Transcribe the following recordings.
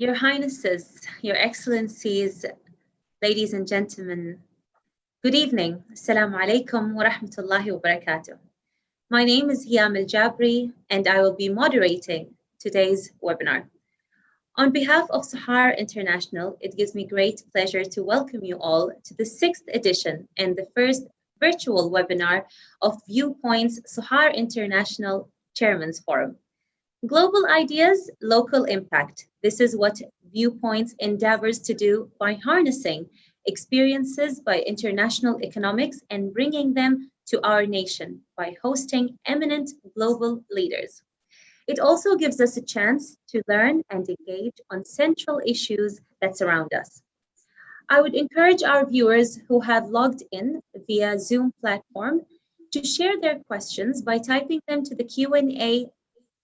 Your Highnesses, Your Excellencies, ladies and gentlemen, good evening. Assalamu alaikum wa rahmatullahi wa barakatuh. My name is Hiyam Al-Jabri and I will be moderating today's webinar. On behalf of Sohar International, it gives me great pleasure to welcome you all to the 6th edition and the first virtual webinar of Viewpoints Sohar International Chairman's Forum. Global ideas, local impact. This is what Viewpoints endeavors to do by harnessing experiences by international economics and bringing them to our nation by hosting eminent global leaders. It also gives us a chance to learn and engage on central issues that surround us. I would encourage our viewers who have logged in via Zoom platform to share their questions by typing them to the Q&A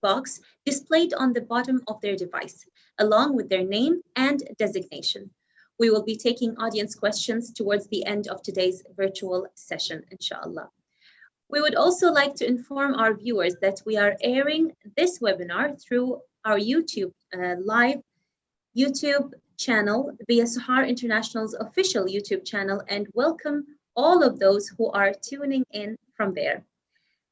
box displayed on the bottom of their device, along with their name and designation. We will be taking audience questions towards the end of today's virtual session, inshallah. We would also like to inform our viewers that we are airing this webinar through our YouTube live YouTube channel via Sohar International's official YouTube channel, and welcome all of those who are tuning in from there.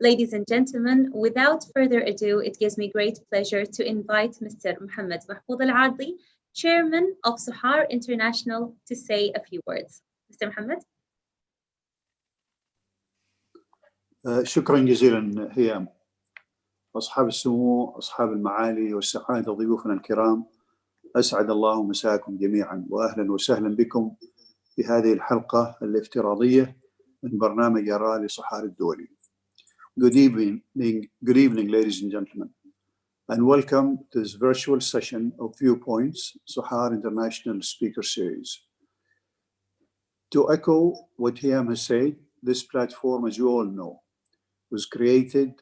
Ladies and gentlemen, without further ado, it gives me great pleasure to invite Mr. Mohammed Mahfoud Al-Adli, Chairman of Sohar International, to say a few words. Mr. Mohammed. شكرا جزيلا هيام. أصحاب السمو، أصحاب المعالي والسعادة، ضيوفنا الكرام، أسعد الله مساكم جميعا وأهلا وسهلا بكم في هذه الحلقة الافتراضية من برنامج آراء لصحار الدولي. Good evening, ladies and gentlemen, and welcome to this virtual session of Viewpoints, Sohar International Speaker Series. To echo what Hiyam has said, this platform, as you all know, was created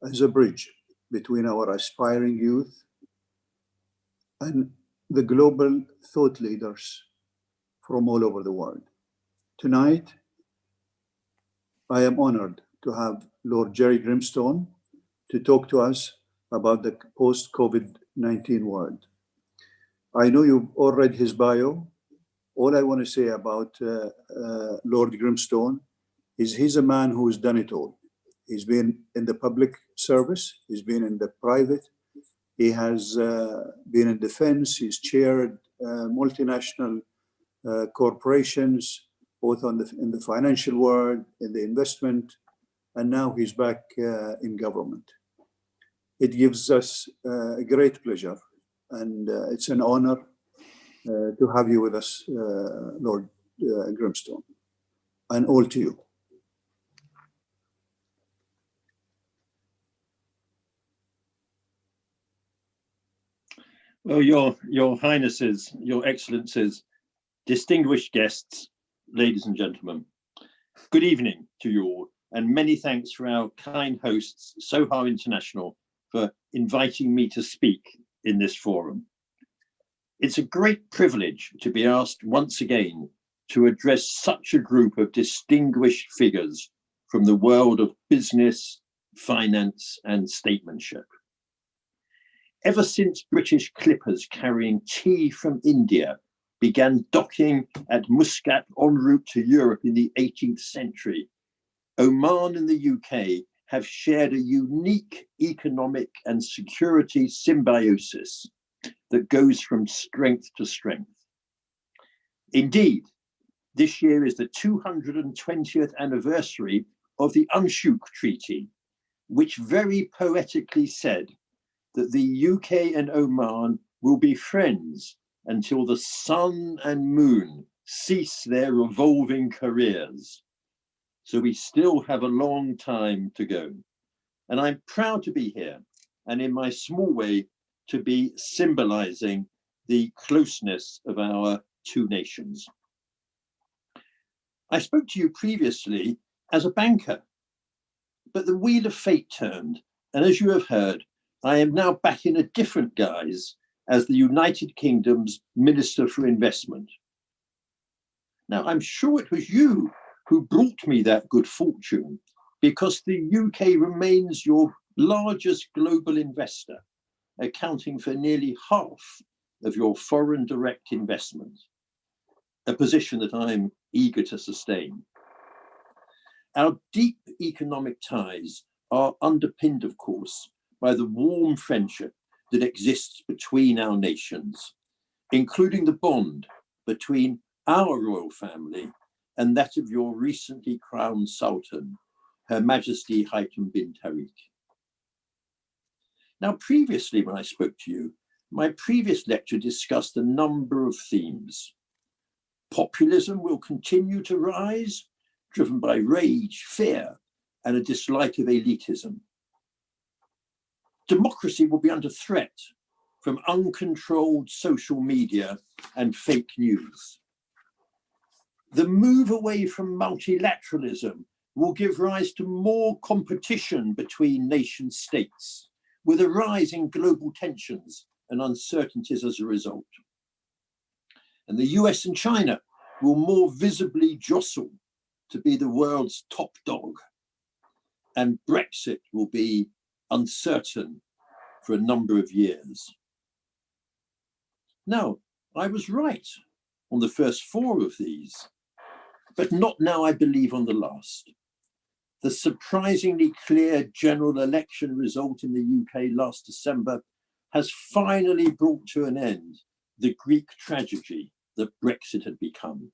as a bridge between our aspiring youth and the global thought leaders from all over the world. Tonight, I am honored to have Lord Jerry Grimstone to talk to us about the post-COVID-19 world. I know you've all read his bio. All I want to say about Lord Grimstone is he's a man who's done it all. He's been in the public service, he's been in the private, he has been in defense, he's chaired multinational corporations, both in the financial world, in the investment, and now he's back in government. It gives us a great pleasure, and it's an honor to have you with us, Lord Grimstone, and all to you. Well, your Highnesses, Your Excellencies, distinguished guests, ladies and gentlemen, good evening to you all, and many thanks for our kind hosts, Sohar International, for inviting me to speak in this forum. It's a great privilege to be asked once again to address such a group of distinguished figures from the world of business, finance, and statesmanship. Ever since British clippers carrying tea from India began docking at Muscat en route to Europe in the 18th century, Oman and the UK have shared a unique economic and security symbiosis that goes from strength to strength. Indeed, this year is the 220th anniversary of the Untitled Treaty, which very poetically said that the UK and Oman will be friends until the sun and moon cease their revolving careers. So we still have a long time to go. And I'm proud to be here, and in my small way, to be symbolizing the closeness of our two nations. I spoke to you previously as a banker, but the wheel of fate turned, and as you have heard, I am now back in a different guise as the United Kingdom's Minister for Investment. Now, I'm sure it was you who brought me that good fortune, because the UK remains your largest global investor, accounting for nearly half of your foreign direct investment, a position that I'm eager to sustain. Our deep economic ties are underpinned, of course, by the warm friendship that exists between our nations, including the bond between our royal family and that of your recently crowned Sultan, Her Majesty Haitham bin Tariq. Now, previously when I spoke to you, my previous lecture discussed a number of themes. Populism will continue to rise, driven by rage, fear, and a dislike of elitism. Democracy will be under threat from uncontrolled social media and fake news. The move away from multilateralism will give rise to more competition between nation states, with a rise in global tensions and uncertainties as a result. And the US and China will more visibly jostle to be the world's top dog. And Brexit will be uncertain for a number of years. Now, I was right on the first four of these, but not now, I believe, on the last. The surprisingly clear general election result in the UK last December has finally brought to an end the Greek tragedy that Brexit had become.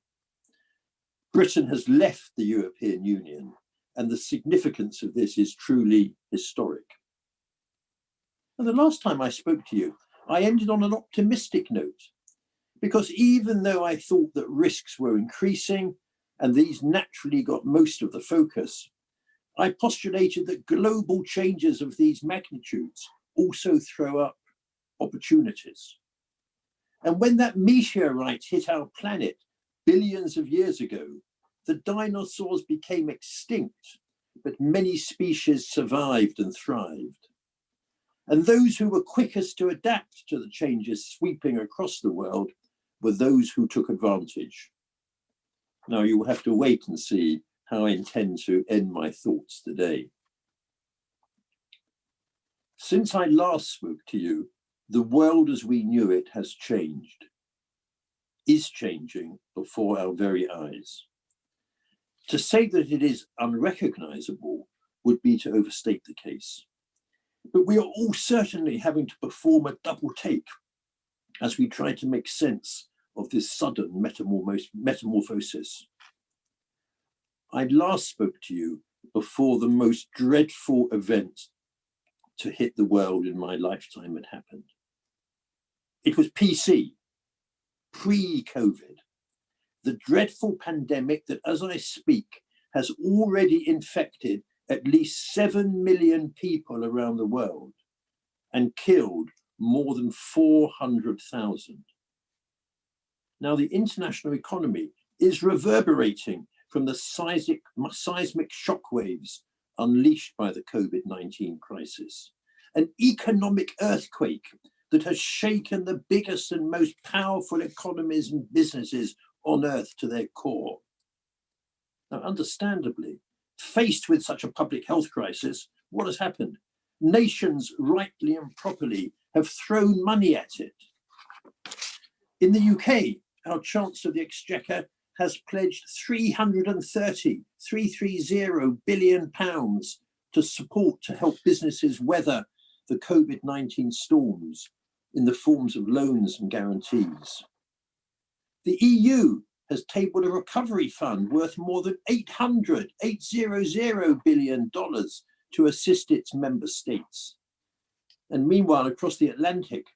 Britain has left the European Union, and the significance of this is truly historic. And the last time I spoke to you, I ended on an optimistic note, because even though I thought that risks were increasing, and these naturally got most of the focus, I postulated that global changes of these magnitudes also throw up opportunities. And when that meteorite hit our planet billions of years ago, the dinosaurs became extinct, but many species survived and thrived. And those who were quickest to adapt to the changes sweeping across the world were those who took advantage. Now you will have to wait and see how I intend to end my thoughts today. Since I last spoke to you, the world as we knew it has changed, is changing before our very eyes. To say that it is unrecognizable would be to overstate the case. But we are all certainly having to perform a double take as we try to make sense of this sudden metamorphosis. I last spoke to you before the most dreadful event to hit the world in my lifetime had happened. It was PC, pre-COVID, the dreadful pandemic that, as I speak, has already infected at least 7 million people around the world and killed more than 400,000. Now, the international economy is reverberating from the seismic shockwaves unleashed by the COVID-19 crisis, an economic earthquake that has shaken the biggest and most powerful economies and businesses on earth to their core. Now, understandably, faced with such a public health crisis, what has happened? Nations, rightly and properly, have thrown money at it. In the UK, our Chancellor of the Exchequer has pledged £330 billion to help businesses weather the COVID-19 storms in the forms of loans and guarantees. The EU has tabled a recovery fund worth more than $800 billion to assist its member states. And meanwhile, across the Atlantic,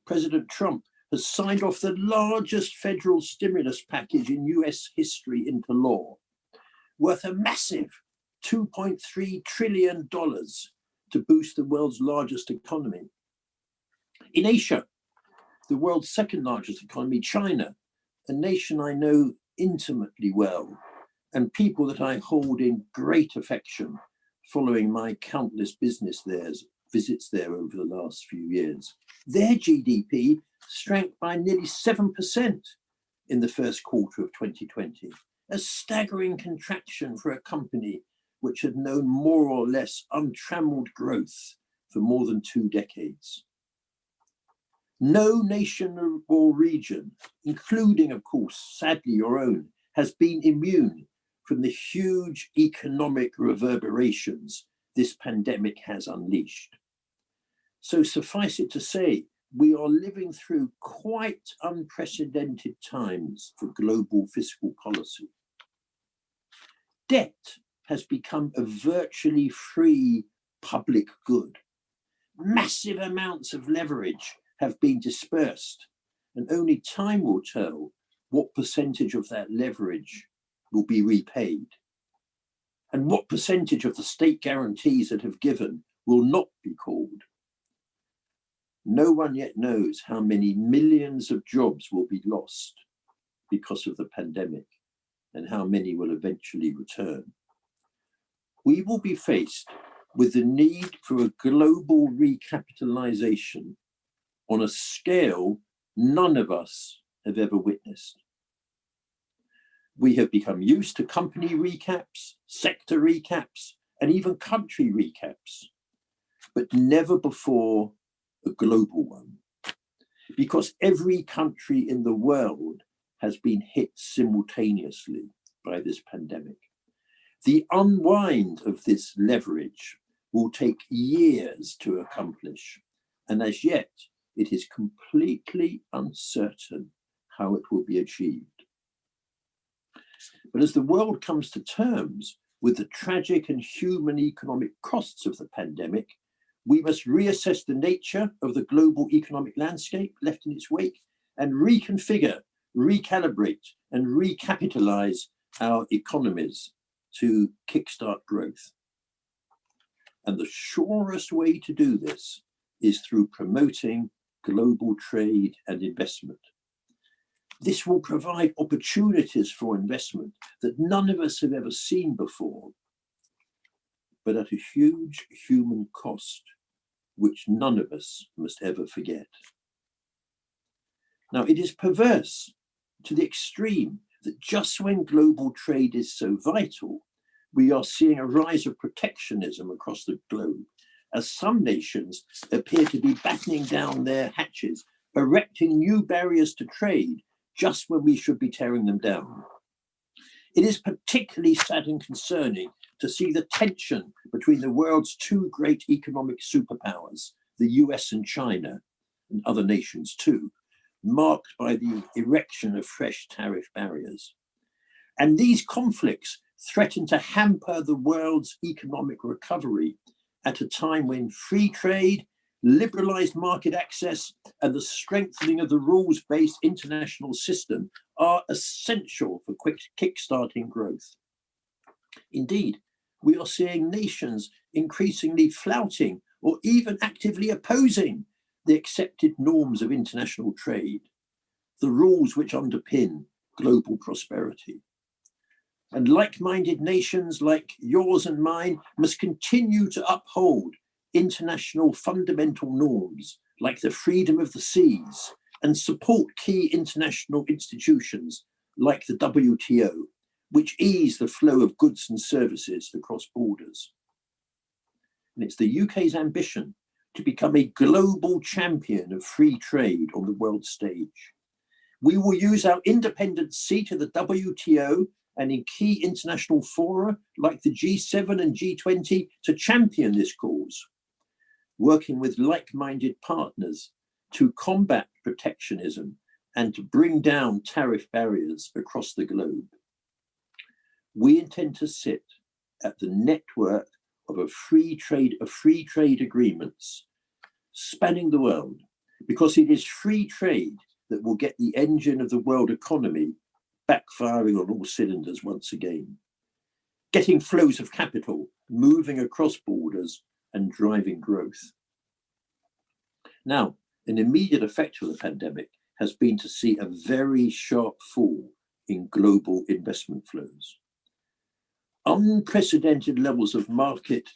President Trump has signed off the largest federal stimulus package in US history into law, worth a massive $2.3 trillion to boost the world's largest economy. In Asia, the world's second largest economy, China, a nation I know intimately well, and people that I hold in great affection following my countless visits there over the last few years. Their GDP shrank by nearly 7% in the first quarter of 2020, a staggering contraction for a company which had known more or less untrammeled growth for more than 2 decades. No nation or region, including, of course, sadly your own, has been immune from the huge economic reverberations this pandemic has unleashed. So suffice it to say, we are living through quite unprecedented times for global fiscal policy. Debt has become a virtually free public good. Massive amounts of leverage have been dispersed, and only time will tell what percentage of that leverage will be repaid, and what percentage of the state guarantees that have given will not be called. No one yet knows how many millions of jobs will be lost because of the pandemic and how many will eventually return. We will be faced with the need for a global recapitalization on a scale none of us have ever witnessed. We have become used to company recaps, sector recaps, and even country recaps, but never before a global one, because every country in the world has been hit simultaneously by this pandemic. The unwind of this leverage will take years to accomplish, and as yet, it is completely uncertain how it will be achieved. But as the world comes to terms with the tragic and human economic costs of the pandemic, we must reassess the nature of the global economic landscape left in its wake and reconfigure, recalibrate, and recapitalize our economies to kickstart growth. And the surest way to do this is through promoting global trade and investment. This will provide opportunities for investment that none of us have ever seen before, but at a huge human cost, which none of us must ever forget. Now, it is perverse to the extreme that just when global trade is so vital, we are seeing a rise of protectionism across the globe, as some nations appear to be battening down their hatches, erecting new barriers to trade just when we should be tearing them down. It is particularly sad and concerning to see the tension between the world's two great economic superpowers, the US and China, and other nations too, marked by the erection of fresh tariff barriers. And these conflicts threaten to hamper the world's economic recovery at a time when free trade, liberalized market access, and the strengthening of the rules-based international system are essential for quick kickstarting growth. Indeed, we are seeing nations increasingly flouting or even actively opposing the accepted norms of international trade, the rules which underpin global prosperity. And like-minded nations like yours and mine must continue to uphold international fundamental norms like the freedom of the seas and support key international institutions like the WTO, which ease the flow of goods and services across borders. And it's the UK's ambition to become a global champion of free trade on the world stage. We will use our independent seat at the WTO and in key international fora like the G7 and G20 to champion this cause, working with like-minded partners to combat protectionism and to bring down tariff barriers across the globe. We intend to sit at the network of free trade agreements spanning the world, because it is free trade that will get the engine of the world economy backfiring on all cylinders once again, getting flows of capital moving across borders and driving growth. Now, an immediate effect of the pandemic has been to see a very sharp fall in global investment flows. Unprecedented levels of market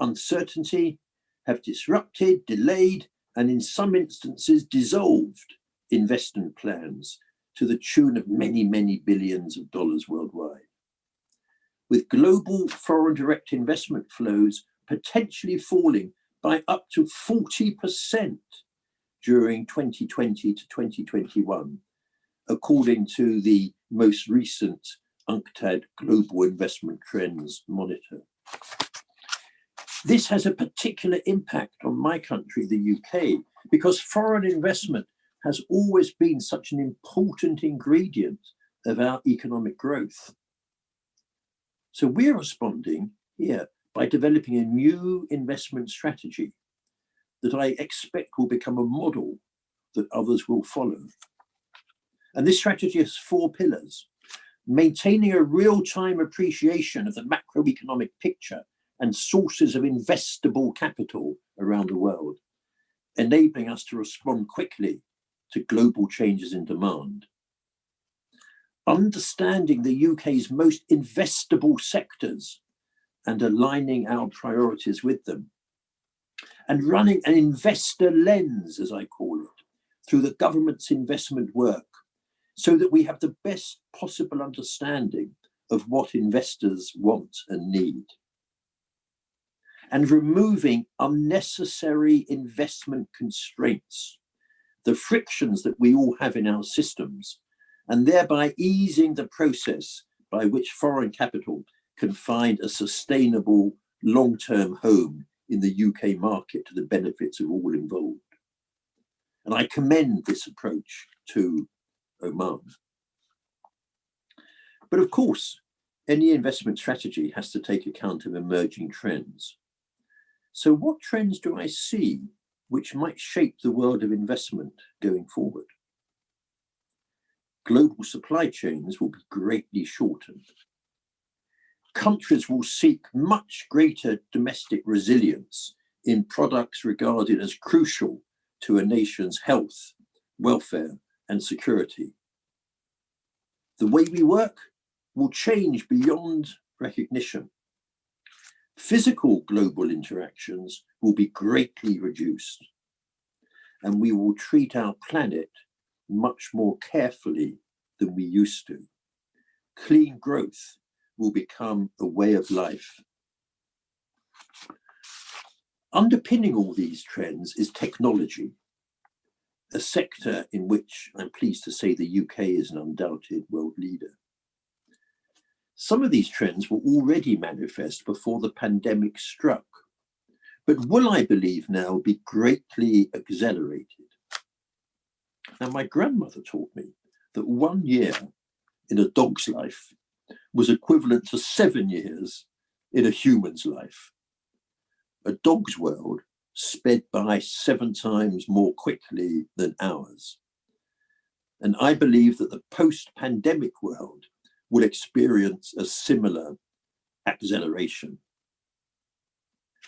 uncertainty have disrupted, delayed, and in some instances dissolved investment plans to the tune of many, many billions of dollars worldwide. With global foreign direct investment flows potentially falling by up to 40% during 2020 to 2021, according to the most recent UNCTAD Global Investment Trends Monitor. This has a particular impact on my country, the UK, because foreign investment has always been such an important ingredient of our economic growth. So we're responding here by developing a new investment strategy that I expect will become a model that others will follow. And this strategy has 4 pillars: maintaining a real-time appreciation of the macroeconomic picture and sources of investable capital around the world, enabling us to respond quickly to global changes in demand. Understanding the UK's most investable sectors and aligning our priorities with them. And running an investor lens, as I call it, through the government's investment work, so that we have the best possible understanding of what investors want and need. And removing unnecessary investment constraints, the frictions that we all have in our systems, and thereby easing the process by which foreign capital can find a sustainable long-term home in the UK market to the benefits of all involved. And I commend this approach to Oman. But of course, any investment strategy has to take account of emerging trends. So what trends do I see which might shape the world of investment going forward? Global supply chains will be greatly shortened. Countries will seek much greater domestic resilience in products regarded as crucial to a nation's health, welfare, and security. The way we work will change beyond recognition. Physical global interactions will be greatly reduced, and we will treat our planet much more carefully than we used to. Clean growth will become a way of life. Underpinning all these trends is technology, a sector in which I'm pleased to say the UK is an undoubted world leader. Some of these trends were already manifest before the pandemic struck, but will, I believe now, be greatly accelerated. Now, my grandmother taught me that 1 year in a dog's life was equivalent to 7 years in a human's life. A dog's world sped by 7 times more quickly than ours. And I believe that the post-pandemic world will experience a similar acceleration.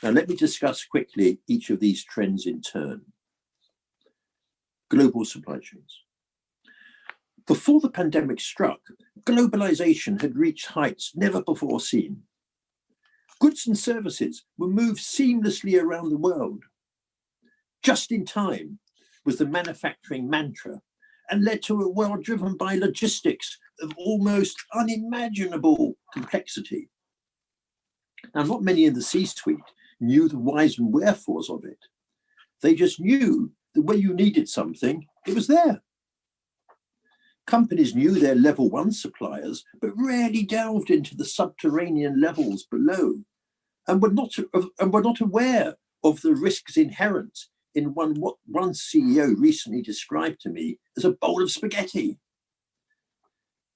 Now, let me discuss quickly each of these trends in turn. Global supply chains. Before the pandemic struck, globalization had reached heights never before seen. Goods and services were moved seamlessly around the world. Just in time was the manufacturing mantra, and led to a world driven by logistics of almost unimaginable complexity. Now, not many in the C-suite knew the whys and wherefores of it. They just knew that when you needed something, it was there. Companies knew their level 1 suppliers, but rarely delved into the subterranean levels below, and were not aware of the risks inherent in what one CEO recently described to me as a bowl of spaghetti.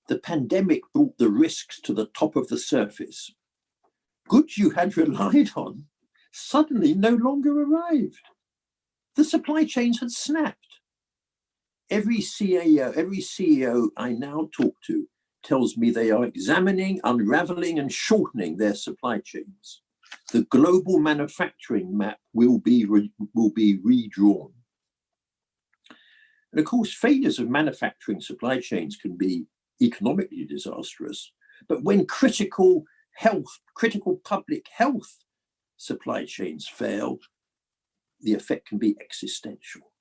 The pandemic brought the risks to the top of the surface. Goods you had relied on suddenly no longer arrived. The supply chains had snapped. Every CEO I now talk to tells me they are examining, unraveling, and shortening their supply chains. The global manufacturing map will be redrawn. And of course, failures of manufacturing supply chains can be economically disastrous, but when critical public health supply chains fail, the effect can be existential.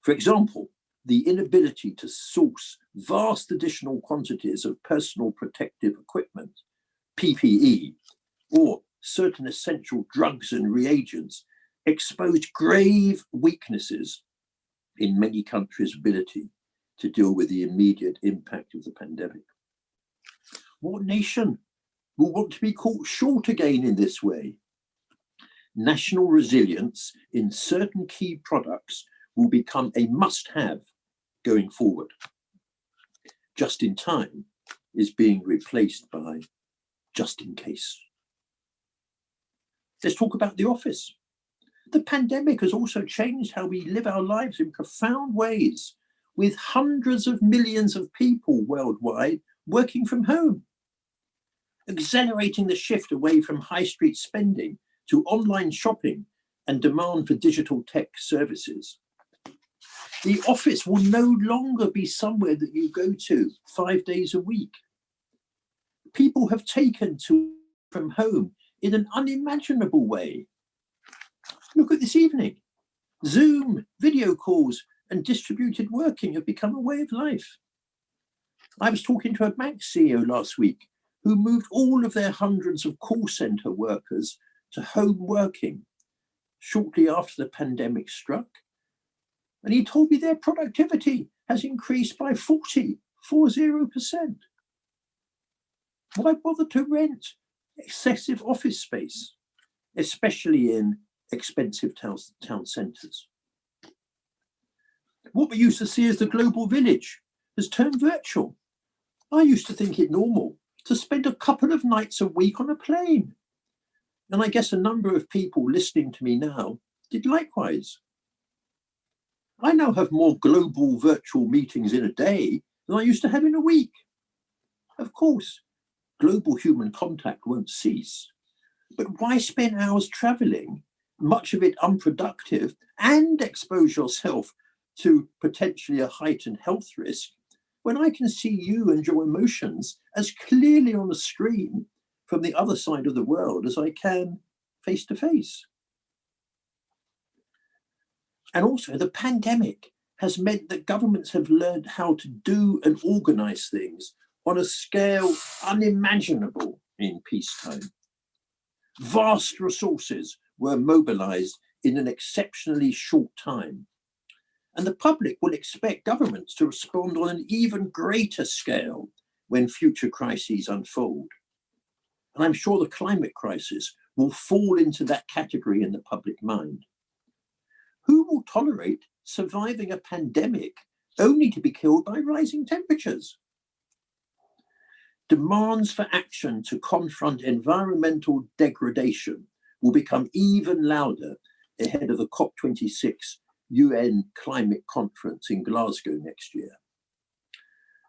For example, the inability to source vast additional quantities of personal protective equipment, PPE, or certain essential drugs and reagents exposed grave weaknesses in many countries' ability to deal with the immediate impact of the pandemic. What nation will want to be caught short again in this way? National resilience in certain key products will become a must-have going forward. Just in time is being replaced by just in case. Let's talk about the office. The pandemic has also changed how we live our lives in profound ways, with hundreds of millions of people worldwide working from home, accelerating the shift away from high street spending to online shopping and demand for digital tech services. The office will no longer be somewhere that you go to 5 days a week. People have taken to from home in an unimaginable way. Look at this evening. Zoom, video calls, and distributed working have become a way of life. I was talking to a bank CEO last week who moved all of their hundreds of call center workers to home working shortly after the pandemic struck. And he told me their productivity has increased by 40%. Why bother to rent excessive office space, especially in expensive town centres? What we used to see as the global village has turned virtual. I used to think it normal to spend a couple of nights a week on a plane. And I guess a number of people listening to me now did likewise. I now have more global virtual meetings in a day than I used to have in a week. Of course, global human contact won't cease, but why spend hours traveling, much of it unproductive, and expose yourself to potentially a heightened health risk when I can see you and your emotions as clearly on a screen from the other side of the world as I can face to face? And also, the pandemic has meant that governments have learned how to do and organize things on a scale unimaginable in peacetime. Vast resources were mobilized in an exceptionally short time. And the public will expect governments to respond on an even greater scale when future crises unfold. And I'm sure the climate crisis will fall into that category in the public mind. Who will tolerate surviving a pandemic only to be killed by rising temperatures? Demands for action to confront environmental degradation will become even louder ahead of the COP26 UN climate conference in Glasgow next year.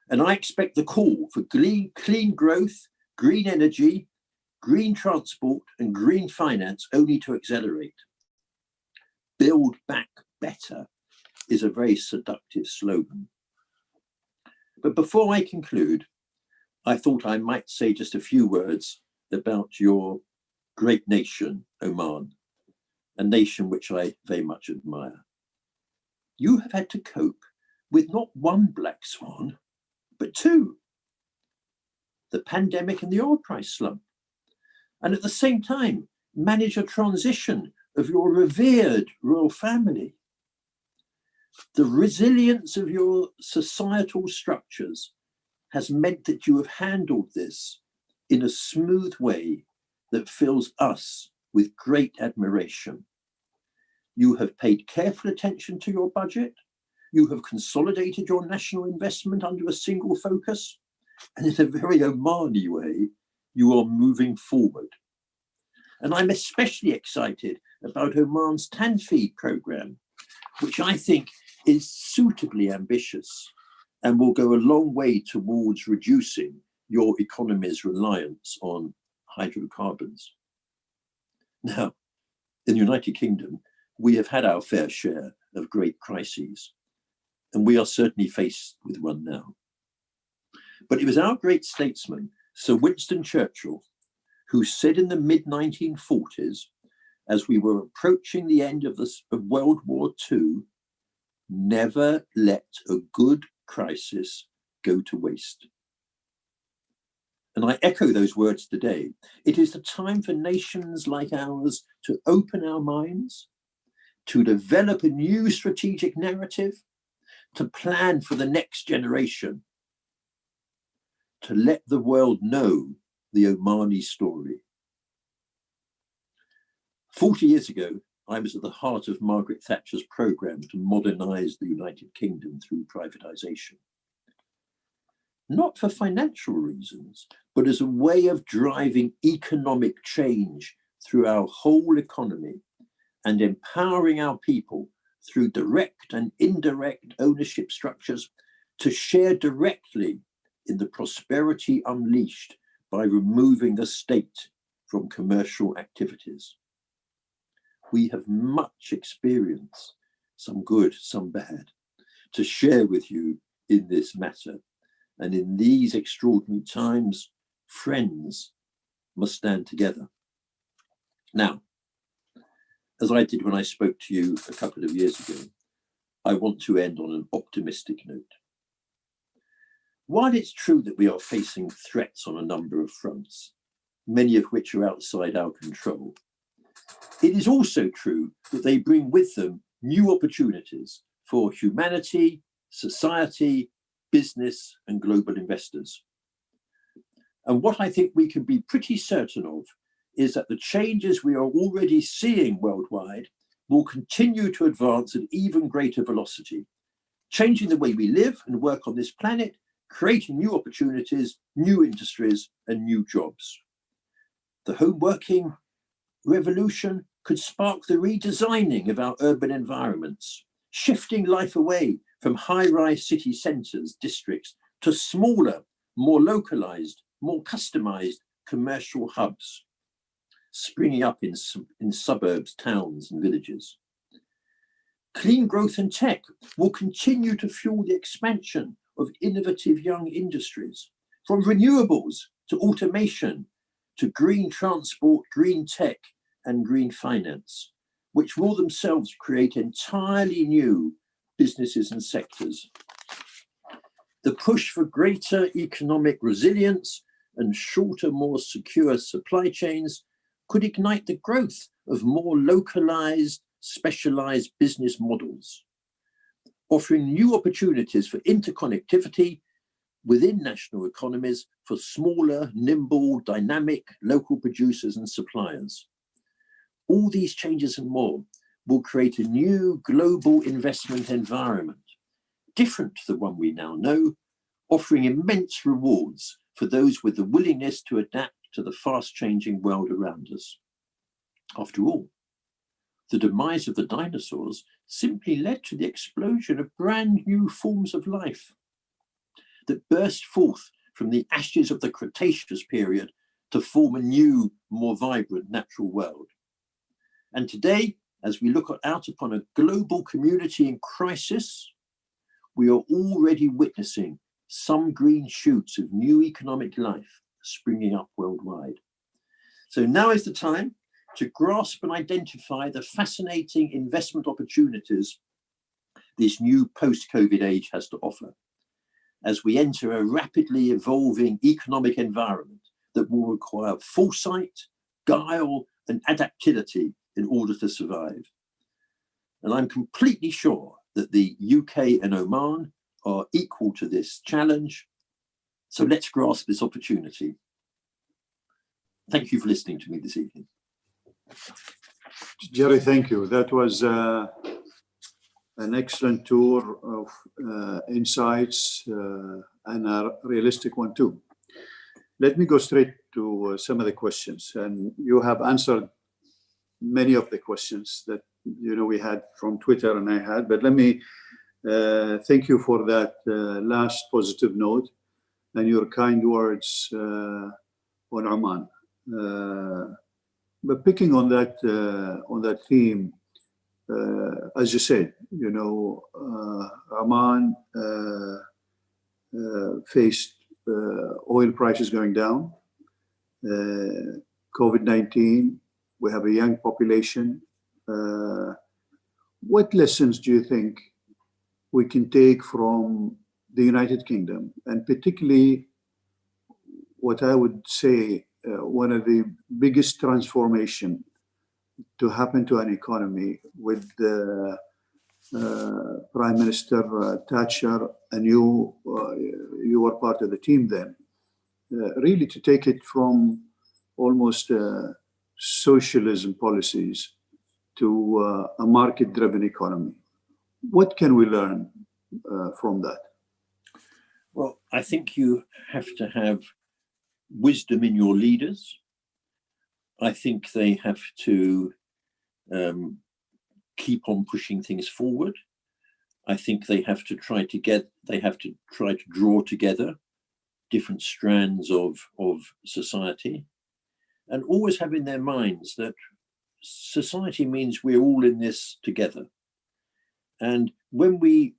And I expect the call for clean growth, green energy, green transport, and green finance only to accelerate. Build back better is a very seductive slogan. But before I conclude, I thought I might say just a few words about your great nation, Oman, a nation which I very much admire. You have had to cope with not one black swan, but two: the pandemic and the oil price slump, and at the same time manage a transition of your revered royal family. The resilience of your societal structures has meant that you have handled this in a smooth way that fills us with great admiration. You have paid careful attention to your budget. You have consolidated your national investment under a single focus. And in a very Omani way, you are moving forward. And I'm especially excited about Oman's Tanfi program, which I think is suitably ambitious and will go a long way towards reducing your economy's reliance on hydrocarbons. Now, in the United Kingdom, we have had our fair share of great crises, and we are certainly faced with one now. But it was our great statesman, Sir Winston Churchill, who said in the mid-1940s, as we were approaching the end of World War II, never let a good crisis go to waste. And I echo those words today. It is the time for nations like ours to open our minds, to develop a new strategic narrative, to plan for the next generation, to let the world know the Omani story. 40 years ago, I was at the heart of Margaret Thatcher's programme to modernise the United Kingdom through privatisation. Not for financial reasons, but as a way of driving economic change through our whole economy and empowering our people through direct and indirect ownership structures to share directly in the prosperity unleashed by removing the state from commercial activities. We have much experience, some good, some bad, to share with you in this matter. And in these extraordinary times, friends must stand together. Now, as I did when I spoke to you a couple of years ago, I want to end on an optimistic note. While it's true that we are facing threats on a number of fronts, many of which are outside our control, it is also true that they bring with them new opportunities for humanity, society, business, and global investors. And what I think we can be pretty certain of is that the changes we are already seeing worldwide will continue to advance at even greater velocity, changing the way we live and work on this planet, creating new opportunities, new industries, and new jobs. The home working revolution could spark the redesigning of our urban environments, shifting life away from high-rise city centres, districts, to smaller, more localised, more customised commercial hubs, springing up in suburbs, towns and villages. Clean growth and tech will continue to fuel the expansion of innovative young industries, from renewables to automation, to green transport, green tech and green finance, which will themselves create entirely new businesses and sectors. The push for greater economic resilience and shorter, more secure supply chains could ignite the growth of more localized, specialized business models, offering new opportunities for interconnectivity within national economies for smaller, nimble, dynamic local producers and suppliers. All these changes and more will create a new global investment environment, different to the one we now know, offering immense rewards for those with the willingness to adapt to the fast-changing world around us. After all, the demise of the dinosaurs simply led to the explosion of brand new forms of life that burst forth from the ashes of the Cretaceous period to form a new, more vibrant natural world. And today, as we look out upon a global community in crisis, we are already witnessing some green shoots of new economic life springing up worldwide. So now is the time to grasp and identify the fascinating investment opportunities this new post-COVID age has to offer, as we enter a rapidly evolving economic environment that will require foresight, guile, and adaptability in order to survive. And I'm completely sure that the UK and Oman are equal to this challenge. So let's grasp this opportunity. Thank you for listening to me this evening. Jerry, thank you. That was an excellent tour of insights and a realistic one too. Let me go straight to some of the questions, and you have answered many of the questions that we had from Twitter and I had, but let me thank you for that last positive note and your kind words on Oman. But picking on that theme, as you said, Oman faced oil prices going down, COVID-19. We have a young population. What lessons do you think we can take from the United Kingdom, and particularly what I would say one of the biggest to happen to an economy with Prime Minister Thatcher, and you were part of the team then, really to take it from almost socialism policies to a market-driven economy. What can we learn from that? Well, I think you have to have wisdom in your leaders. I think they have to keep on pushing things forward. I think they have to try to draw together different strands of society, and always have in their minds that society means we're all in this together. And when we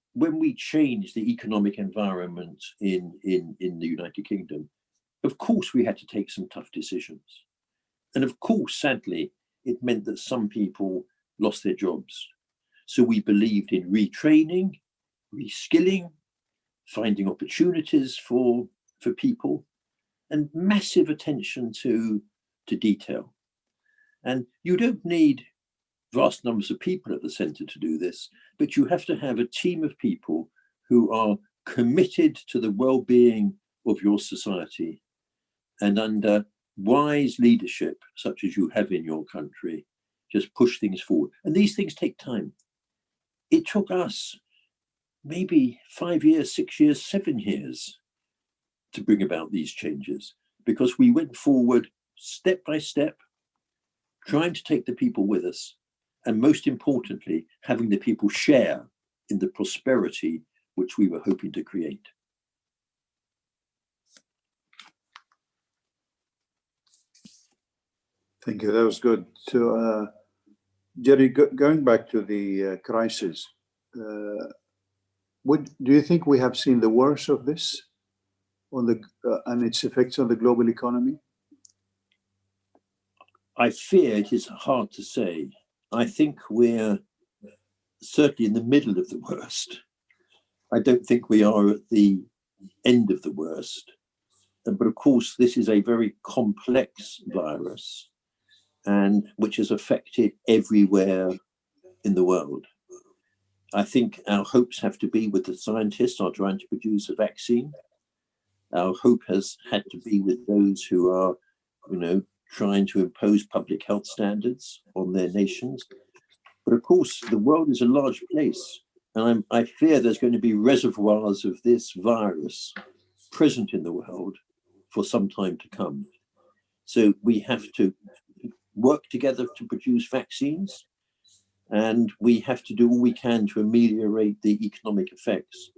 changed the economic environment in the United Kingdom, of course we had to take some tough decisions. And of course, sadly, it meant that some people lost their jobs. So we believed in retraining, reskilling, finding opportunities for people, and massive attention to detail. And you don't need vast numbers of people at the centre to do this, but you have to have a team of people who are committed to the well-being of your society, and under wise leadership, such as you have in your country, just push things forward. And these things take time. It took us maybe 5 years, 6 years, 7 years to bring about these changes, because we went forward step by step, trying to take the people with us, and most importantly, having the people share in the prosperity which we were hoping to create. Thank you. That was good. So, Jerry, going back to the crisis, do you think we have seen the worst of this on the and its effects on the global economy? I fear it is hard to say. I think we're certainly in the middle of the worst. I don't think we are at the end of the worst. But of course, this is a very complex virus, and which has affected everywhere in the world. I think our hopes have to be with the scientists who are trying to produce a vaccine. Our hope has had to be with those who are, trying to impose public health standards on their nations. But of course, the world is a large place, and I fear there's going to be reservoirs of this virus present in the world for some time to come. So we have to work together to produce vaccines, and we have to do all we can to ameliorate the economic effects.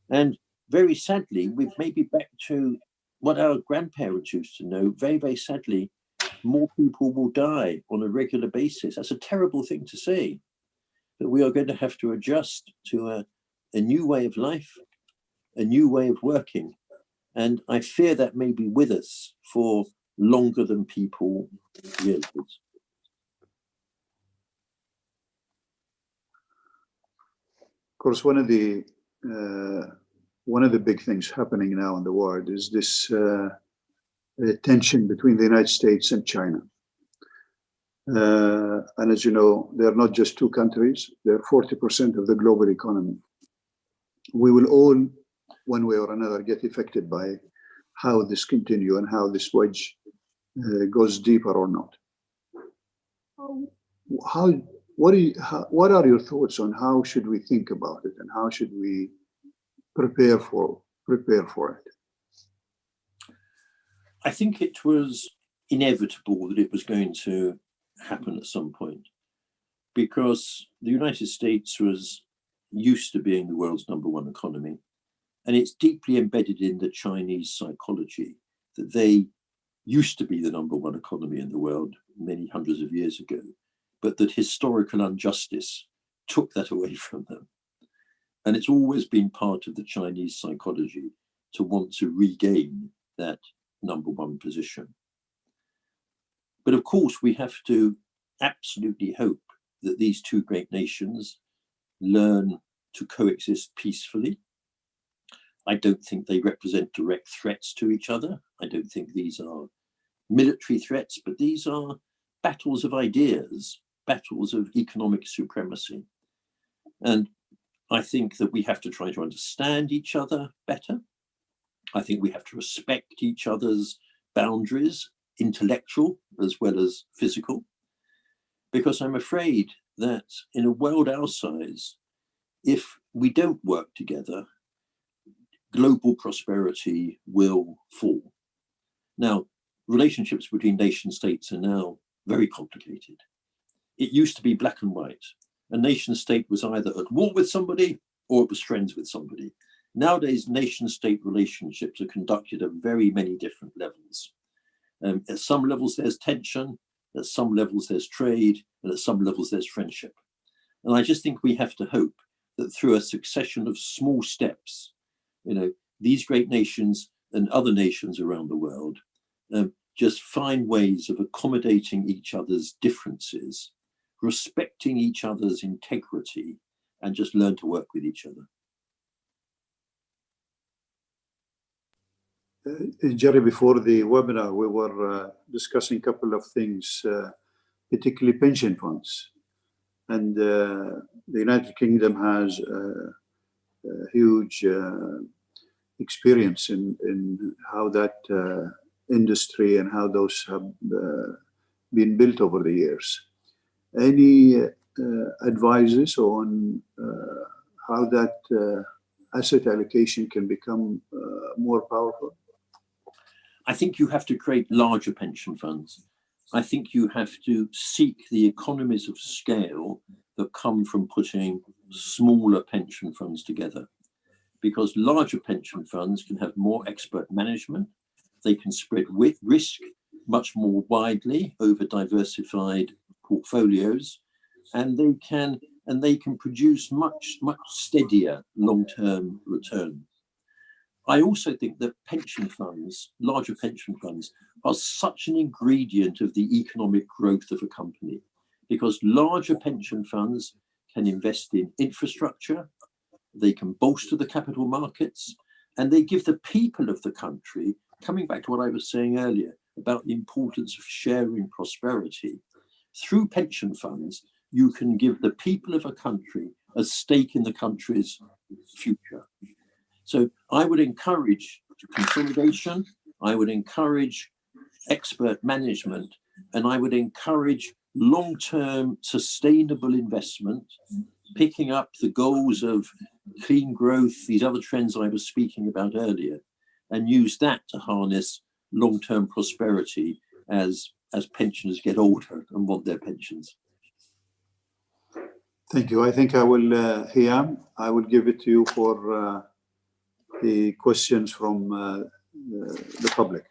And very sadly, we're maybe back to what our grandparents used to know. Very, very sadly, more people will die on a regular basis. That's a terrible thing to say, but we are going to have to adjust to a new way of life, a new way of working. And I fear that may be with us for longer than people realize. Of course, one of the big things happening now in the world is this tension between the United States and China. And as you know, they're not just two countries, they're 40% of the global economy. We will all, one way or another, get affected by how this continue and how this wedge goes deeper or not. What are your thoughts on how should we think about it, and how should we prepare for it? I think it was inevitable that it was going to happen at some point, because the United States was used to being the world's #1 economy, and it's deeply embedded in the Chinese psychology that they used to be the #1 economy in the world many hundreds of years ago, but that historical injustice took that away from them. And it's always been part of the Chinese psychology to want to regain that #1 position. But of course, we have to absolutely hope that these two great nations learn to coexist peacefully. I don't think they represent direct threats to each other. I don't think these are military threats, but these are battles of ideas battles of economic supremacy. And I think that we have to try to understand each other better. I think we have to respect each other's boundaries, intellectual as well as physical, because I'm afraid that in a world our size, if we don't work together, global prosperity will fall. Now, relationships between nation states are now very complicated. It used to be black and white. A nation state was either at war with somebody or it was friends with somebody. Nowadays, nation state relationships are conducted at very many different levels. At some levels, there's tension, at some levels, there's trade, and at some levels, there's friendship. And I just think we have to hope that through a succession of small steps, these great nations and other nations around the world just find ways of accommodating each other's differences, respecting each other's integrity, and just learn to work with each other. Jerry, before the webinar, we were discussing a couple of things, particularly pension funds. And the United Kingdom has a huge experience in how that industry and how those have been built over the years. Any advices on how that asset allocation can become more powerful? I think you have to create larger pension funds. I think you have to seek the economies of scale that come from putting smaller pension funds together, because larger pension funds can have more expert management. They can spread risk much more widely over diversified portfolios, and they can produce much steadier long-term returns. I also think that pension funds, larger pension funds, are such an ingredient of the economic growth of a company, because larger pension funds can invest in infrastructure, they can bolster the capital markets, and they give the people of the country, coming back to what I was saying earlier about the importance of sharing prosperity, through pension funds, you can give the people of a country a stake in the country's future. So I would encourage consolidation, I would encourage expert management, and I would encourage long-term sustainable investment, picking up the goals of clean growth, these other trends I was speaking about earlier, and use that to harness long-term prosperity as pensioners get older and want their pensions. Thank you. I think I will, Hiam, I will give it to you for the questions from the public.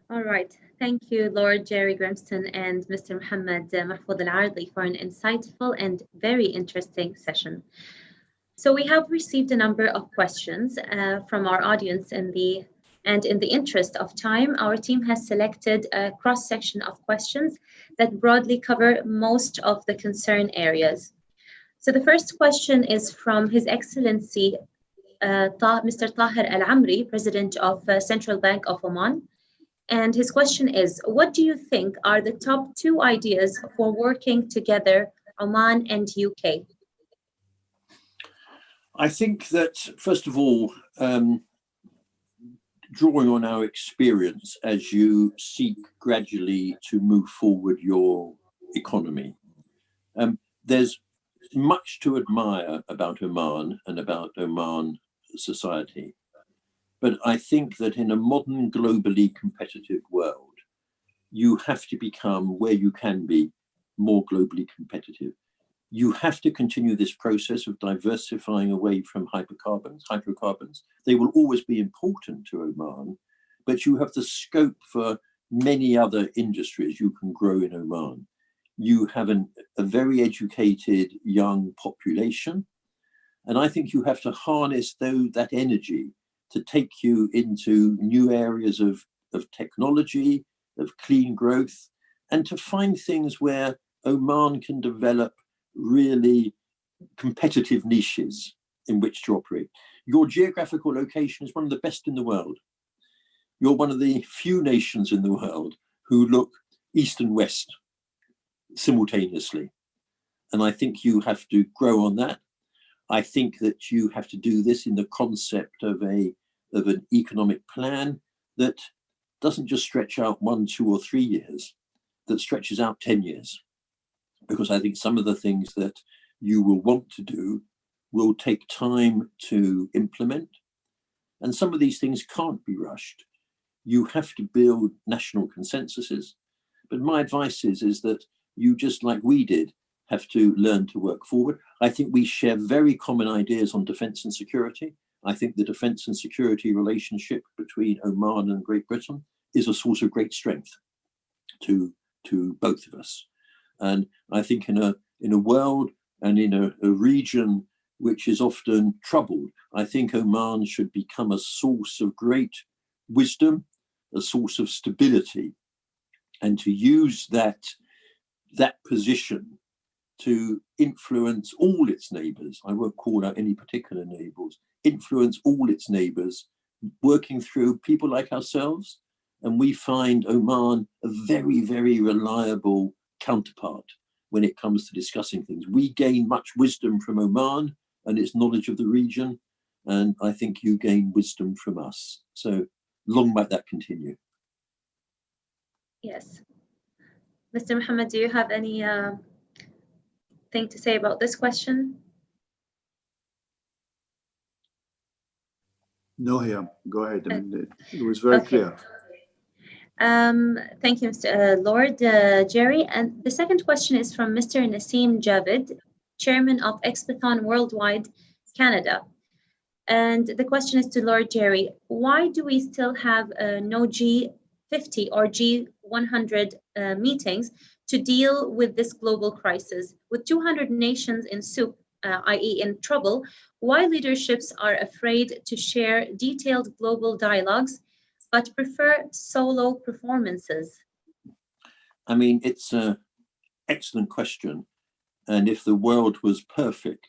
All right. Thank you, Lord Jerry Grimston and Mr. Mohammed Mahfoud Al-Ardli for an insightful and very interesting session. So we have received a number of questions from our audience in the interest of time, our team has selected a cross-section of questions that broadly cover most of the concern areas. So the first question is from His Excellency Mr. Tahir Al-Amri, President of Central Bank of Oman. And his question is, what do you think are the top 2 ideas for working together, Oman and UK? I think that, first of all, drawing on our experience as you seek gradually to move forward your economy, there's much to admire about Oman and about Oman society. But I think that in a modern, globally competitive world, you have to become, where you can be, more globally competitive. You have to continue this process of diversifying away from hydrocarbons. They will always be important to Oman, but you have the scope for many other industries you can grow in Oman. You have a very educated young population, and I think you have to harness that energy to take you into new areas of technology, of clean growth, and to find things where Oman can develop really competitive niches in which to operate. Your geographical location is one of the best in the world. You're one of the few nations in the world who look east and west. simultaneously. And I think you have to grow on that. I think that you have to do this in the concept of an economic plan that doesn't just stretch out 1, 2, or 3 years, that stretches out 10 years. Because I think some of the things that you will want to do will take time to implement. And some of these things can't be rushed. You have to build national consensuses. But my advice is that you, just like we did, have to learn to work forward. I think we share very common ideas on defense and security. I think the defense and security relationship between Oman and Great Britain is a source of great strength to both of us. And I think in a world and in a region which is often troubled, I think Oman should become a source of great wisdom, a source of stability, and to use that position to influence all its neighbours. I won't call out any particular neighbours, influence all its neighbours, working through people like ourselves. And we find Oman a very, very reliable counterpart when it comes to discussing things. We gain much wisdom from Oman and its knowledge of the region, and I think you gain wisdom from us. So long might that continue. Yes. Mr. Muhammad, do you have any thing to say about this question? No, Hiyam, go ahead. I mean, it was very clear. Thank you, Mr. Lord Jerry. And the second question is from Mr. Naseem Javid, Chairman of Expathon Worldwide Canada. And the question is to Lord Jerry: why do we still have no G50 or G100 meetings to deal with this global crisis? With 200 nations in soup, i.e. in trouble, why leaderships are afraid to share detailed global dialogues but prefer solo performances? I mean, it's an excellent question. And if the world was perfect,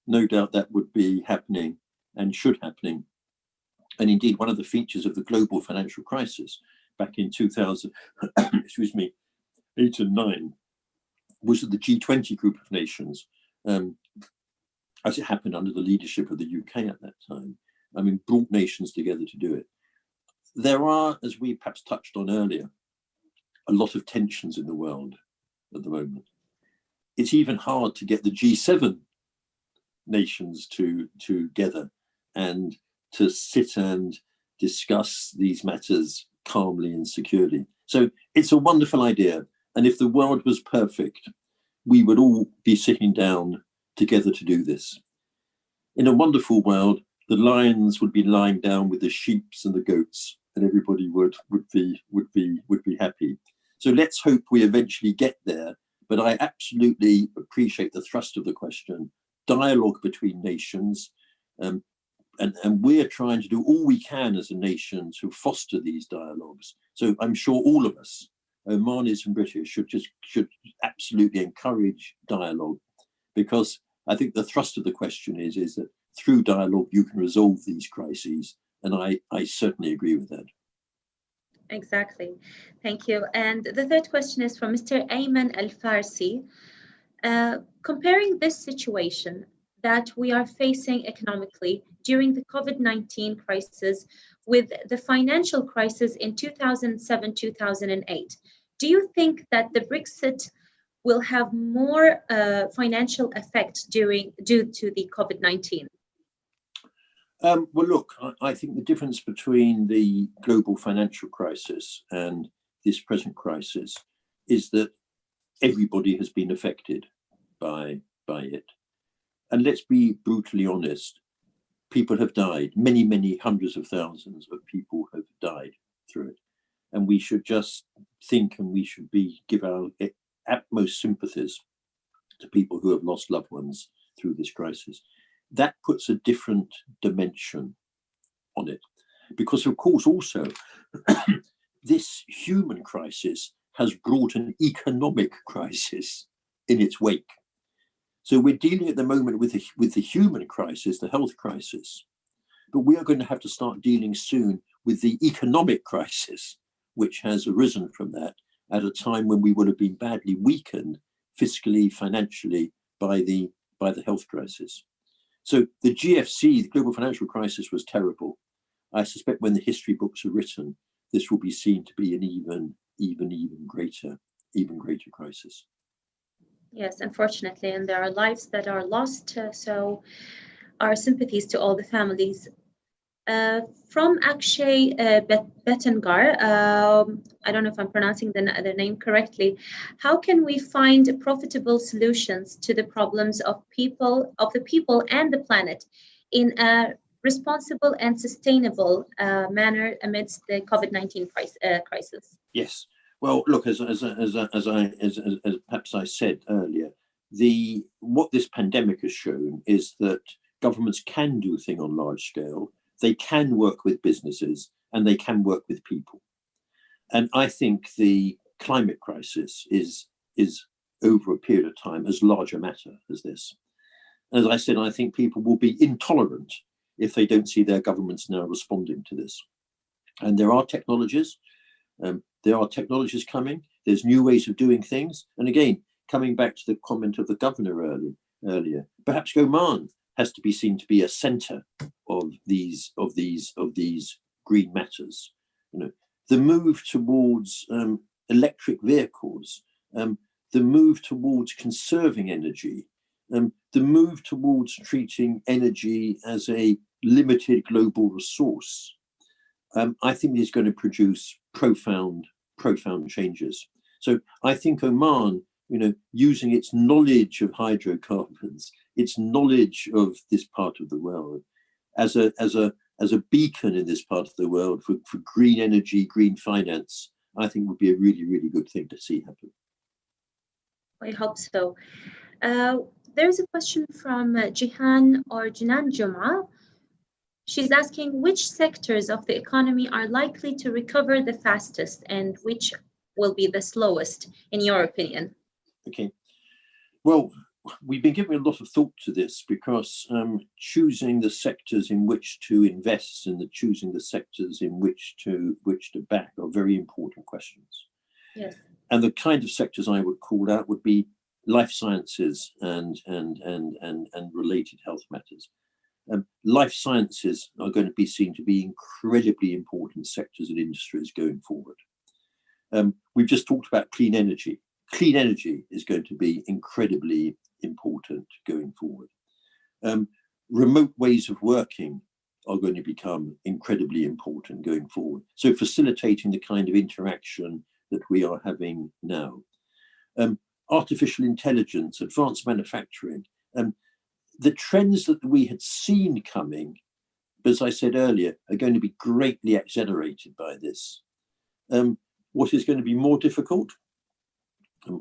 no doubt that would be happening and should happening. And indeed, one of the features of the global financial crisis back in 2000, excuse me, 8 and 9, was that the G20 group of nations, as it happened under the leadership of the UK at that time, I mean, brought nations together to do it. There are, as we perhaps touched on earlier, a lot of tensions in the world at the moment. It's even hard to get the G7 nations together and to sit and discuss these matters calmly and securely. So it's a wonderful idea. And if the world was perfect, we would all be sitting down together to do this. In a wonderful world, the lions would be lying down with the sheep and the goats, and everybody would be happy. So let's hope we eventually get there. But I absolutely appreciate the thrust of the question: dialogue between nations, and we're trying to do all we can as a nation to foster these dialogues. So I'm sure all of us, Omanis and British, should absolutely encourage dialogue, because I think the thrust of the question is that through dialogue you can resolve these crises, and I certainly agree with that. Exactly. Thank you. And the third question is from Mr. Ayman Al-Farsi. Comparing this situation that we are facing economically during the COVID-19 crisis with the financial crisis in 2007-2008, do you think that the Brexit will have more financial effect due to the COVID-19? Well, look, I think the difference between the global financial crisis and this present crisis is that everybody has been affected by it. And let's be brutally honest, people have died. Many, many hundreds of thousands of people have died through it. And we should just think, and we should give our utmost sympathies to people who have lost loved ones through this crisis. That puts a different dimension on it. Because of course also, this human crisis has brought an economic crisis in its wake. So we're dealing at the moment with the human crisis, the health crisis, but we are going to have to start dealing soon with the economic crisis, which has arisen from that. at a time when we would have been badly weakened fiscally, financially by the health crisis. So the GFC, the global financial crisis, was terrible. I suspect when the history books are written, this will be seen to be an even greater crisis. Yes, unfortunately, and there are lives that are lost. So our sympathies to all the families. From Akshay Betangar, I don't know if I'm pronouncing the name correctly. How can we find profitable solutions to the problems of the people and the planet in a responsible and sustainable manner amidst the COVID-19 crisis? Yes. Well, look, as perhaps I said earlier, what this pandemic has shown is that governments can do things on large scale. They can work with businesses and they can work with people. And I think the climate crisis is over a period of time as large a matter as this. As I said, I think people will be intolerant if they don't see their governments now responding to this. And there are technologies coming. There's new ways of doing things. And again, coming back to the comment of the governor earlier, perhaps Oman has to be seen to be a centre of these green matters. The move towards electric vehicles, the move towards conserving energy, the move towards treating energy as a limited global resource, I think is going to produce profound changes. So I think Oman, using its knowledge of hydrocarbons, its knowledge of this part of the world, as a beacon in this part of the world for green energy, green finance, I think would be a really, really good thing to see happen. I hope so. There's a question from Jihan or Jinan Juma. She's asking which sectors of the economy are likely to recover the fastest and which will be the slowest, in your opinion? Okay. Well, we've been giving a lot of thought to this because choosing the sectors in which to invest and choosing the sectors in which to back are very important questions. Yes. And the kind of sectors I would call out would be life sciences and related health matters. Life sciences are going to be seen to be incredibly important sectors and industries going forward. We've just talked about clean energy. Clean energy is going to be incredibly important going forward. Remote ways of working are going to become incredibly important going forward. So facilitating the kind of interaction that we are having now. Artificial intelligence, advanced manufacturing, the trends that we had seen coming, as I said earlier, are going to be greatly accelerated by this. What is going to be more difficult?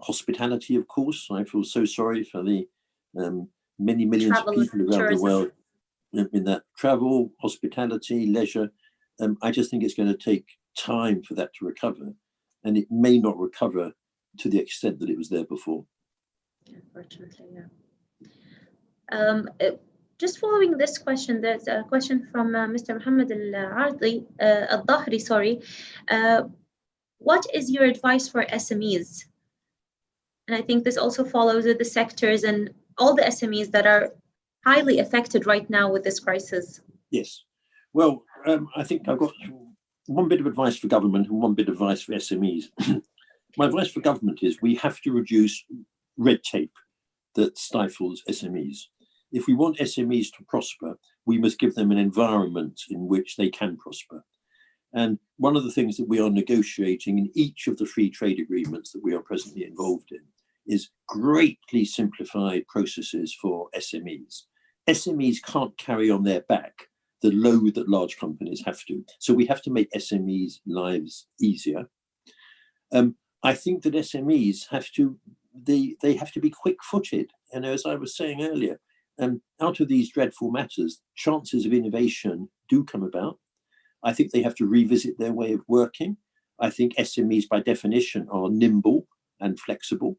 Hospitality, of course. I feel so sorry for the many millions of people around the world in that travel, hospitality, leisure. I just think it's going to take time for that to recover, and it may not recover to the extent that it was there before. Unfortunately, yeah. Just following this question, there's a question from Mr. Mohammed Al-Dahri, sorry. What is your advice for SMEs? And I think this also follows with the sectors and all the SMEs that are highly affected right now with this crisis. Yes. Well, I think I've got one bit of advice for government and one bit of advice for SMEs. My advice for government is we have to reduce red tape that stifles SMEs. If we want SMEs to prosper, we must give them an environment in which they can prosper. And one of the things that we are negotiating in each of the free trade agreements that we are presently involved in is greatly simplified processes for SMEs. SMEs can't carry on their back the load that large companies have to. So we have to make SMEs' lives easier. I think that SMEs have to be quick-footed. As I was saying earlier, out of these dreadful matters, chances of innovation do come about. I think they have to revisit their way of working. I think SMEs, by definition, are nimble and flexible.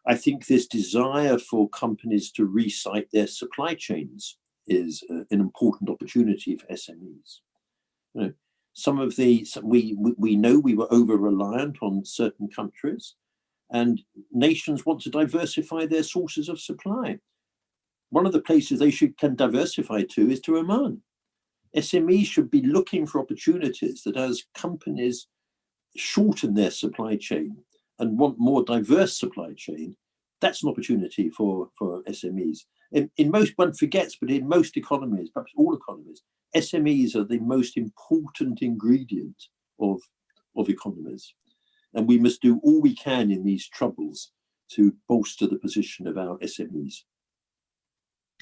I think this desire for companies to resite their supply chains is an important opportunity for SMEs. we know we were over-reliant on certain countries, and nations want to diversify their sources of supply. One of the places they can diversify to is to Oman. SMEs should be looking for opportunities that, as companies shorten their supply chain and want more diverse supply chain, that's an opportunity for SMEs. In most, one forgets, but in most economies, perhaps all economies, SMEs are the most important ingredient of economies. And we must do all we can in these troubles to bolster the position of our SMEs.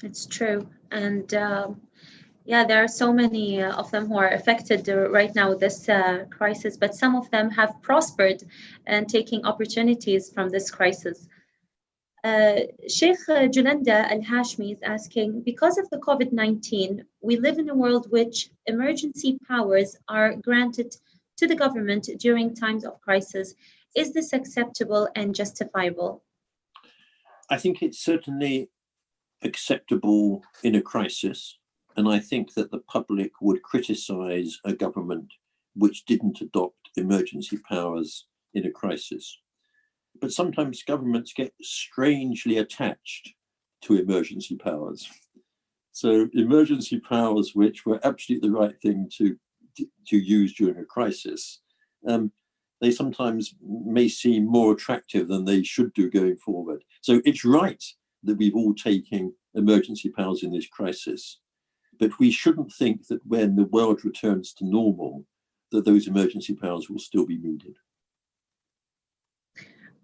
It's true. And yeah, there are so many of them who are affected right now with this crisis, but some of them have prospered and taking opportunities from this crisis. Sheikh Julenda Al-Hashmi is asking, because of the COVID-19, we live in a world which emergency powers are granted to the government during times of crisis. Is this acceptable and justifiable? I think it's certainly acceptable in a crisis. And I think that the public would criticize a government which didn't adopt emergency powers in a crisis. But sometimes governments get strangely attached to emergency powers. So emergency powers which were absolutely the right thing to use during a crisis, they sometimes may seem more attractive than they should do going forward. So it's right that we've all taken emergency powers in this crisis. But we shouldn't think that when the world returns to normal, that those emergency powers will still be needed.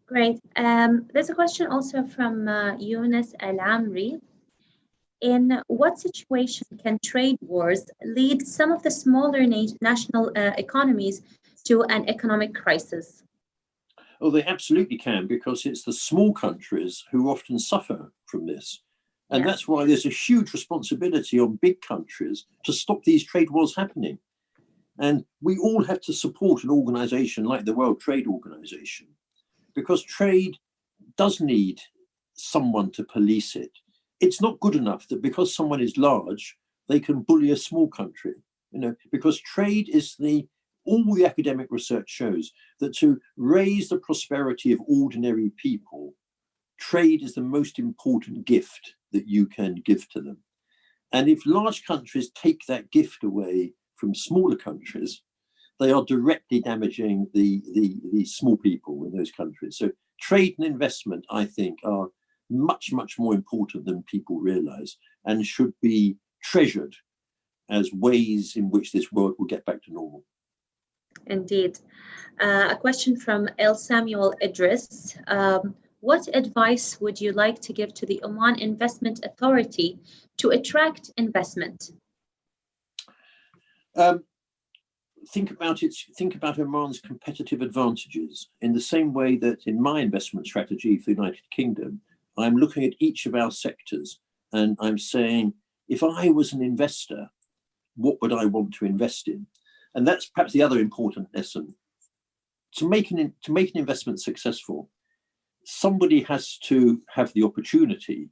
Great. There's a question also from Yunus Al-Amri. In what situation can trade wars lead some of the smaller national economies to an economic crisis? Oh, they absolutely can, because it's the small countries who often suffer from this. And that's why there's a huge responsibility on big countries to stop these trade wars happening. And we all have to support an organization like the World Trade Organization, because trade does need someone to police it. It's not good enough that because someone is large, they can bully a small country, because trade is all the academic research shows that to raise the prosperity of ordinary people, trade is the most important gift that you can give to them. And if large countries take that gift away from smaller countries, they are directly damaging the small people in those countries. So trade and investment, I think, are much, much more important than people realize, and should be treasured as ways in which this world will get back to normal. Indeed. A question from El Samuel Idris. What advice would you like to give to the Oman Investment Authority to attract investment? Think about Oman's competitive advantages in the same way that in my investment strategy for the United Kingdom, I'm looking at each of our sectors and I'm saying, if I was an investor, what would I want to invest in? And that's perhaps the other important lesson. To make an investment successful, somebody has to have the opportunity,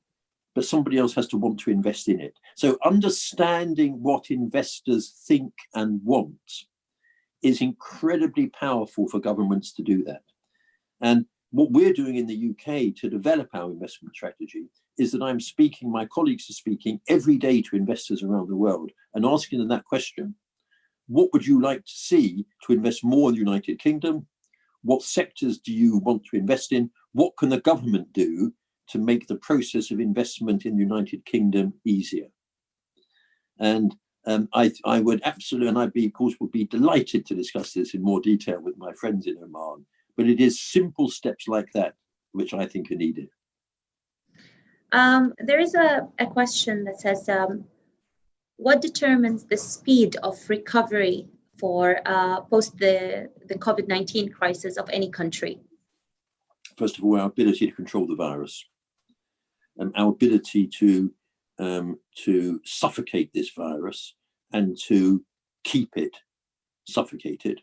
but somebody else has to want to invest in it. So understanding what investors think and want is incredibly powerful for governments to do that. And what we're doing in the UK to develop our investment strategy is that my colleagues are speaking every day to investors around the world and asking them that question. What would you like to see to invest more in the United Kingdom? What sectors do you want to invest in? What can the government do to make the process of investment in the United Kingdom easier? And I would absolutely, and of course, would be delighted to discuss this in more detail with my friends in Oman. But it is simple steps like that which I think are needed. There is a question that says, what determines the speed of recovery for post the COVID-19 crisis of any country? First of all, our ability to control the virus, and our ability to suffocate this virus and to keep it suffocated.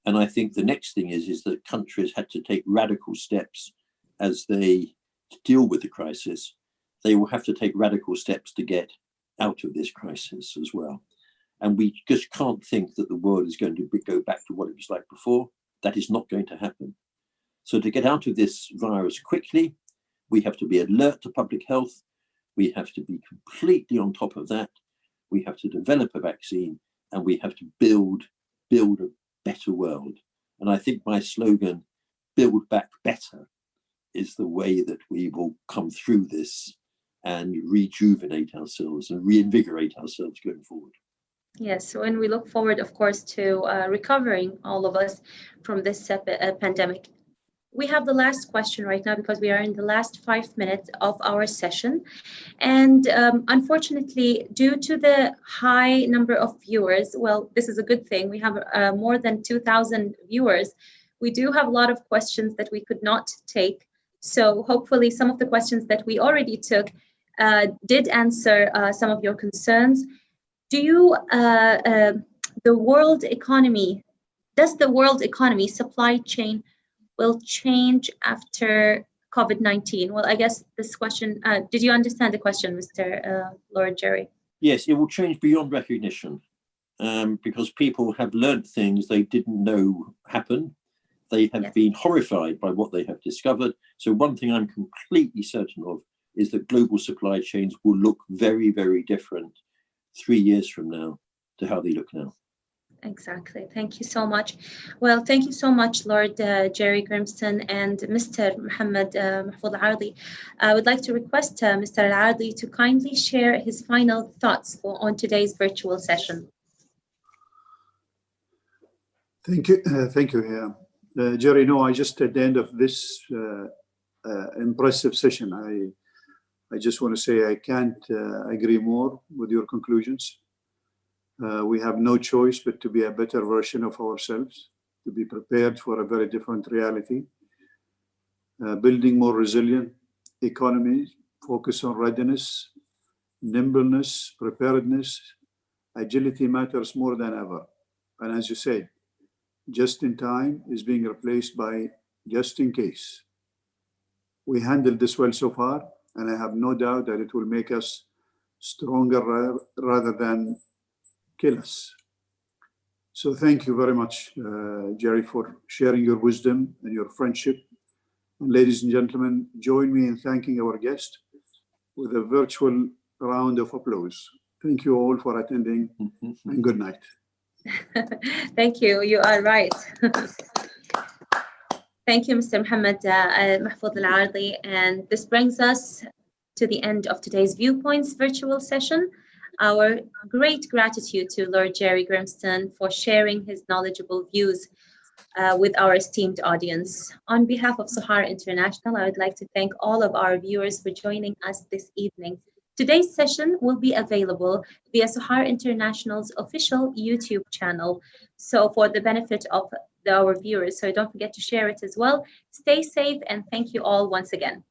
And I think the next thing is that countries had to take radical steps as they deal with the crisis. They will have to take radical steps to get out of this crisis as well. And we just can't think that the world is going to go back to what it was like before. That is not going to happen. So to get out of this virus quickly, we have to be alert to public health. We have to be completely on top of that. We have to develop a vaccine, and we have to build a better world. And I think my slogan, "Build Back Better," is the way that we will come through this and rejuvenate ourselves and reinvigorate ourselves going forward. Yes, and we look forward, of course, to recovering, all of us, from this pandemic. We have the last question right now because we are in the last 5 minutes of our session. And unfortunately, due to the high number of viewers, well, this is a good thing. We have more than 2,000 viewers. We do have a lot of questions that we could not take. So hopefully some of the questions that we already took did answer some of your concerns. Do you, the world economy, does the world economy supply chain will change after COVID-19? Well, I guess this question, did you understand the question, Mr. Lord Jerry? Yes, it will change beyond recognition because people have learned things they didn't know happen. They have been horrified by what they have discovered. So one thing I'm completely certain of is that global supply chains will look very, very different 3 years from now to how they look now. Exactly. Thank you so much. Well, thank you so much, Lord Jerry Grimston and Mr. Mohammed Mahfoud Al-Ardi. I would like to request Mr. Al-Ardi to kindly share his final thoughts on today's virtual session. Thank you, yeah. Jerry. No, I just at the end of this impressive session, I just want to say I can't agree more with your conclusions. We have no choice but to be a better version of ourselves, to be prepared for a very different reality, building more resilient economies, focus on readiness, nimbleness, preparedness. Agility matters more than ever. And as you said, just in time is being replaced by just in case. We handled this well so far, and I have no doubt that it will make us stronger rather than kill us. So thank you very much, Jerry, for sharing your wisdom and your friendship. And ladies and gentlemen, join me in thanking our guest with a virtual round of applause. Thank you all for attending, and good night. Thank you. You are right. Thank you, Mr. Mohammed Mahfoud Al-Ardi. And this brings us to the end of today's Viewpoints virtual session. Our great gratitude to Lord Jerry Grimston for sharing his knowledgeable views with our esteemed audience. On behalf of Sohar International, I would like to thank all of our viewers for joining us this evening. Today's session will be available via Sohar International's official YouTube channel. So for the benefit of our viewers, so don't forget to share it as well. Stay safe, and thank you all once again.